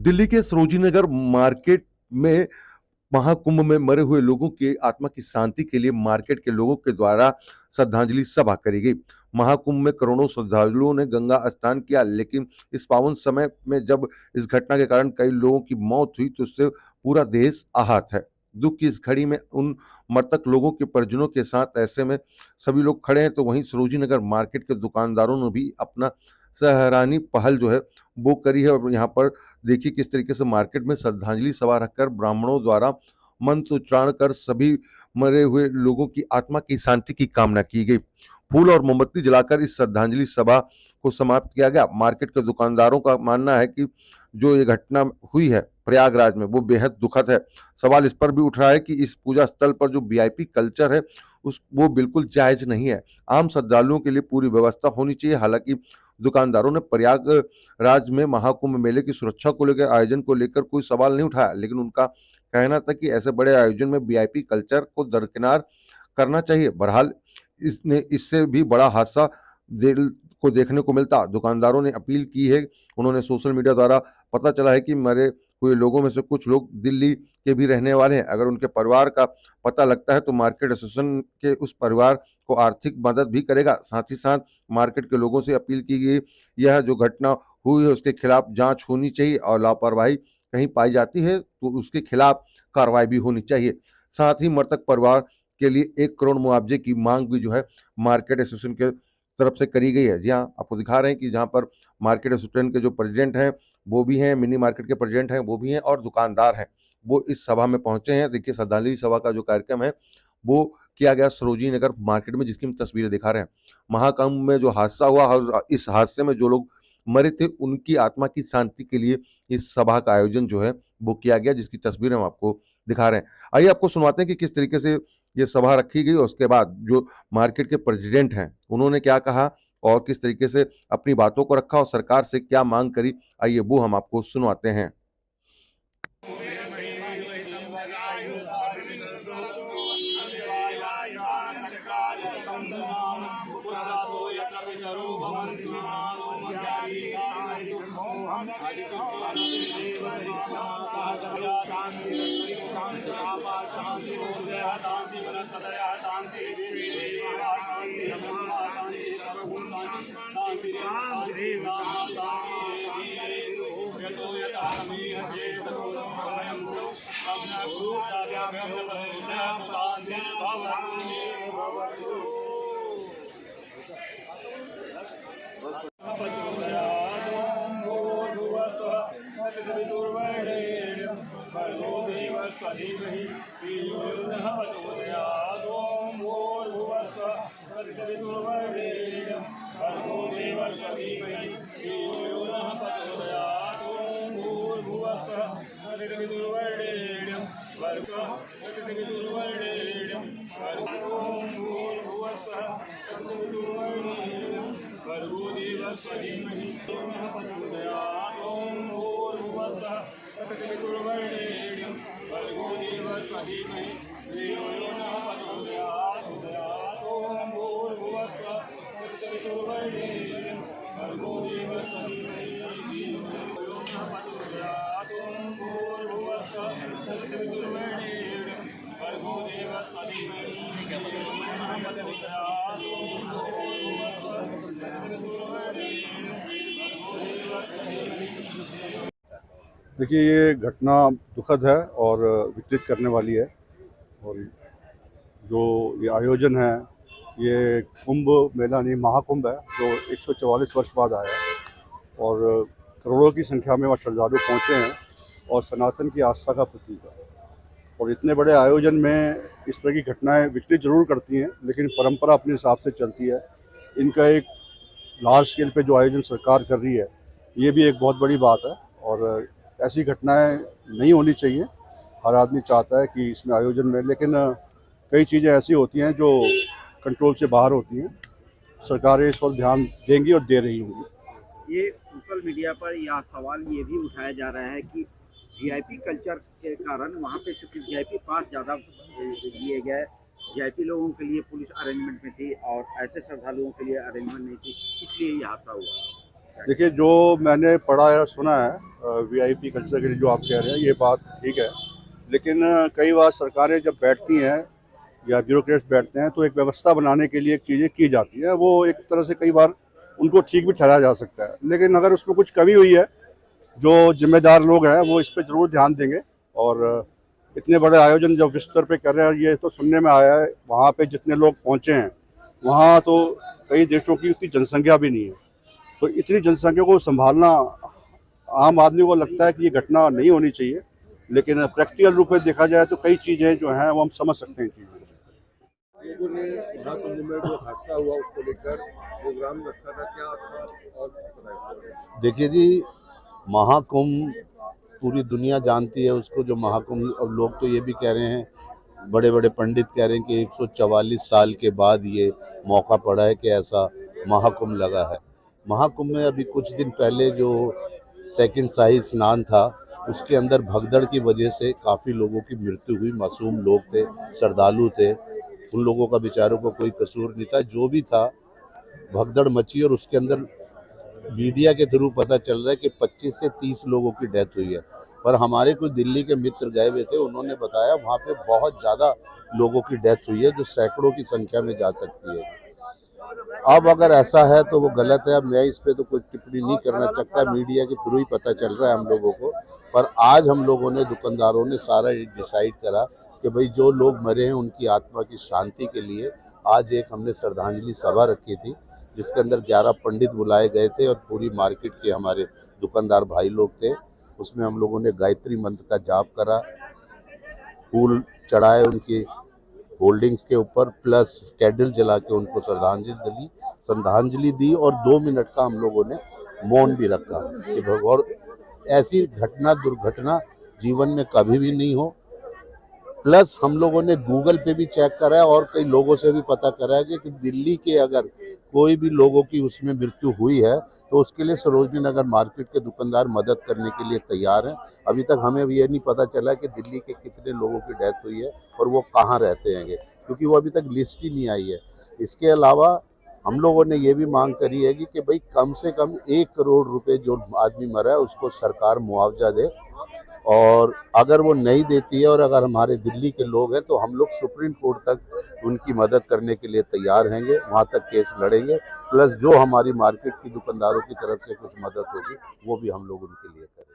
दिल्ली के सरोजिनी नगर मार्केट में महाकुंभ में मरे हुए लोगों की आत्मा की शांति के लिए मार्केट के लोगों के द्वारा श्रद्धांजलि सभा करी गई। महाकुंभ में करोड़ों श्रद्धालुओं ने गंगा स्नान किया, लेकिन इस पावन समय में जब इस घटना के कारण कई लोगों की मौत हुई तो उससे पूरा देश आहत है। दुख की इस घड़ी में उन मृतक लोगों के परिजनों के साथ ऐसे में सभी लोग खड़े हैं, तो वहीं सरोजिनी नगर मार्केट के दुकानदारों ने भी अपना सराहनीय पहल जो है वो करी है। और यहाँ पर देखिए किस तरीके से मार्केट में श्रद्धांजलि सभा रखकर ब्राह्मणों द्वारा मंत्र उच्चारण कर सभी मरे हुए लोगों की आत्मा की शांति की कामना की गई। फूल और मोमबत्ती जलाकर इस श्रद्धांजलि सभा को समाप्त किया गया। मार्केट के दुकानदारों का मानना है कि जो ये घटना हुई है प्रयागराज में वो बेहद दुखद है। सवाल इस पर भी उठ रहा है कि इस पूजा स्थल पर जो वीआईपी कल्चर है उस वो बिल्कुल जायज नहीं है। आम श्रद्धालुओं के लिए पूरी व्यवस्था होनी चाहिए। हालांकि दुकानदारों ने प्रयागराज में महाकुंभ मेले की सुरक्षा को लेकर आयोजन को लेकर कोई सवाल नहीं उठाया, लेकिन उनका कहना था कि ऐसे बड़े आयोजन में वीआईपी कल्चर को दरकिनार करना चाहिए। बहरहाल इससे भी बड़ा हादसा दिल को देखने को मिलता। दुकानदारों ने अपील की है। उन्होंने सोशल मीडिया द्वारा पता चला है कि मरे हुए लोगों में से कुछ लोग दिल्ली के भी रहने वाले हैं। अगर उनके परिवार का पता लगता है तो मार्केट एसोसिएशन के उस परिवार को आर्थिक मदद भी करेगा। साथ ही साथ मार्केट के लोगों से अपील की गई, यह जो घटना हुई है उसके खिलाफ जांच होनी चाहिए और लापरवाही कहीं पाई जाती है तो उसके खिलाफ कार्रवाई भी होनी चाहिए। साथ ही मृतक परिवार के लिए 1 करोड़ मुआवजे की मांग भी जो है मार्केट एसोसिएशन के तरफ से करी गई है। जी हाँ, आपको दिखा रहे हैं कि जहाँ पर मार्केट एसोसिएशन के जो प्रेसिडेंट हैं वो भी हैं, मिनी मार्केट के प्रेसिडेंट हैं वो भी हैं और दुकानदार हैं, वो इस सभा में पहुंचे हैं। देखिए श्रद्धांजलि सभा का जो कार्यक्रम है वो किया गया सरोजिनी नगर मार्केट में, जिसकी हम तस्वीरें दिखा रहे हैं। महाकुंभ में जो हादसा हुआ और इस हादसे में जो लोग मरे थे उनकी आत्मा की शांति के लिए इस सभा का आयोजन जो है वो किया गया, जिसकी तस्वीरें हम आपको दिखा रहे हैं। आइए आपको सुनवाते हैं कि किस तरीके से ये सभा रखी गई और उसके बाद जो मार्केट के प्रेसिडेंट हैं उन्होंने क्या कहा और किस तरीके से अपनी बातों को रखा और सरकार से क्या मांग करी। आइए वो हम आपको सुनवाते हैं। देखिए, ये घटना दुखद है और विचलित करने वाली है। और जो ये आयोजन है, ये कुंभ मेला नहीं महाकुंभ है जो 144 वर्ष बाद आया है और करोड़ों की संख्या में वहाँ श्रद्धालु पहुँचे हैं और सनातन की आस्था का प्रतीक है। और इतने बड़े आयोजन में इस तरह की घटनाएं विचलित जरूर करती हैं, लेकिन परंपरा अपने हिसाब से चलती है। इनका एक लार्ज स्केल पे जो आयोजन सरकार कर रही है, ये भी एक बहुत बड़ी बात है और ऐसी घटनाएं नहीं होनी चाहिए। हर आदमी चाहता है कि इसमें आयोजन में, लेकिन कई चीज़ें ऐसी होती हैं जो कंट्रोल से बाहर होती हैं। सरकारें इस पर ध्यान देंगी और दे रही होंगी। ये सोशल मीडिया पर यह सवाल ये भी उठाया जा रहा है कि वीआईपी कल्चर के कारण वहाँ पे सिर्फ वीआईपी पास ज़्यादा दिए गए, वीआईपी लोगों के लिए पुलिस अरेंजमेंट में थी और ऐसे श्रद्धालुओं के लिए अरेंजमेंट नहीं थी, इसलिए ये हादसा हुआ। देखिए, जो मैंने पढ़ा है सुना है वीआईपी कल्चर के लिए जो आप कह रहे हैं ये बात ठीक है, लेकिन कई बार सरकारें जब बैठती हैं या ब्यूरोक्रेट्स बैठते हैं तो एक व्यवस्था बनाने के लिए एक चीज़ें की जाती हैं, वो एक तरह से कई बार उनको ठीक भी ठहराया जा सकता है, लेकिन अगर उसमें कुछ कमी हुई है, जो जिम्मेदार लोग हैं वो इस पर ज़रूर ध्यान देंगे। और इतने बड़े आयोजन जब विश्व स्तर पे कर रहे हैं, ये तो सुनने में आया है वहाँ पे जितने लोग पहुँचे हैं वहाँ तो कई देशों की उतनी जनसंख्या भी नहीं है, तो इतनी जनसंख्या को संभालना आम आदमी को लगता है कि ये घटना नहीं होनी चाहिए, लेकिन प्रैक्टिकल रूप में देखा जाए तो कई चीज़ें जो हैं वो हम समझ सकते हैं चीज़ों को। लोगों ने महाकुंभ में जो हादसा हुआ उसको लेकर प्रोग्राम रखा था, क्या आपका और बताइए। देखिए जी, महाकुंभ पूरी दुनिया जानती है उसको, जो महाकुंभ। अब लोग तो ये भी कह रहे हैं, बड़े बड़े पंडित कह रहे हैं कि 144 साल के बाद ये मौका पड़ा है कि ऐसा महाकुंभ लगा है। महाकुंभ में अभी कुछ दिन पहले जो सेकंड शाही स्नान था उसके अंदर भगदड़ की वजह से काफ़ी लोगों की मृत्यु हुई। मासूम लोग थे, श्रद्धालु थे, उन लोगों का बेचारों को कोई कसूर नहीं था। जो भी था, भगदड़ मची और उसके अंदर मीडिया के थ्रू पता चल रहा है कि 25 से 30 लोगों की डेथ हुई है। पर हमारे कुछ दिल्ली के मित्र गए हुए थे, उन्होंने बताया वहाँ पे बहुत ज़्यादा लोगों की डेथ हुई है, जो सैकड़ों की संख्या में जा सकती है। अब अगर ऐसा है तो वो गलत है। अब मैं इस पे तो कोई टिप्पणी नहीं करना चाहता, मीडिया के थ्रू ही पता चल रहा है हम लोगों को। पर आज हम लोगों ने, दुकानदारों ने सारा डिसाइड करा कि भाई जो लोग मरे हैं उनकी आत्मा की शांति के लिए आज एक हमने श्रद्धांजलि सभा रखी थी, जिसके अंदर 11 पंडित बुलाए गए थे और पूरी मार्केट के हमारे दुकानदार भाई लोग थे। उसमें हम लोगों ने गायत्री मंत्र का जाप करा, फूल चढ़ाए उनकी होल्डिंग्स के ऊपर, प्लस कैंडल जला के उनको श्रद्धांजलि दी और 2 मिनट का हम लोगों ने मौन भी रखा कि और ऐसी दुर्घटना जीवन में कभी भी नहीं हो। प्लस हम लोगों ने गूगल पे भी चेक करा है और कई लोगों से भी पता करा है कि दिल्ली के अगर कोई भी लोगों की उसमें मृत्यु हुई है तो उसके लिए सरोजनी नगर मार्केट के दुकानदार मदद करने के लिए तैयार हैं। अभी तक हमें ये नहीं पता चला कि दिल्ली के कितने लोगों की डेथ हुई है और वो कहाँ रहते हैं, क्योंकि वो अभी तक लिस्ट ही नहीं आई है। इसके अलावा हम लोगों ने ये भी मांग करी है कि भाई कम से कम 1 करोड़ रुपए जो आदमी मरा है उसको सरकार मुआवजा दे, और अगर वो नहीं देती है और अगर हमारे दिल्ली के लोग हैं तो हम लोग सुप्रीम कोर्ट तक उनकी मदद करने के लिए तैयार रहेंगे, वहाँ तक केस लड़ेंगे। प्लस जो हमारी मार्केट की दुकानदारों की तरफ से कुछ मदद होगी वो भी हम लोग उनके लिए करेंगे।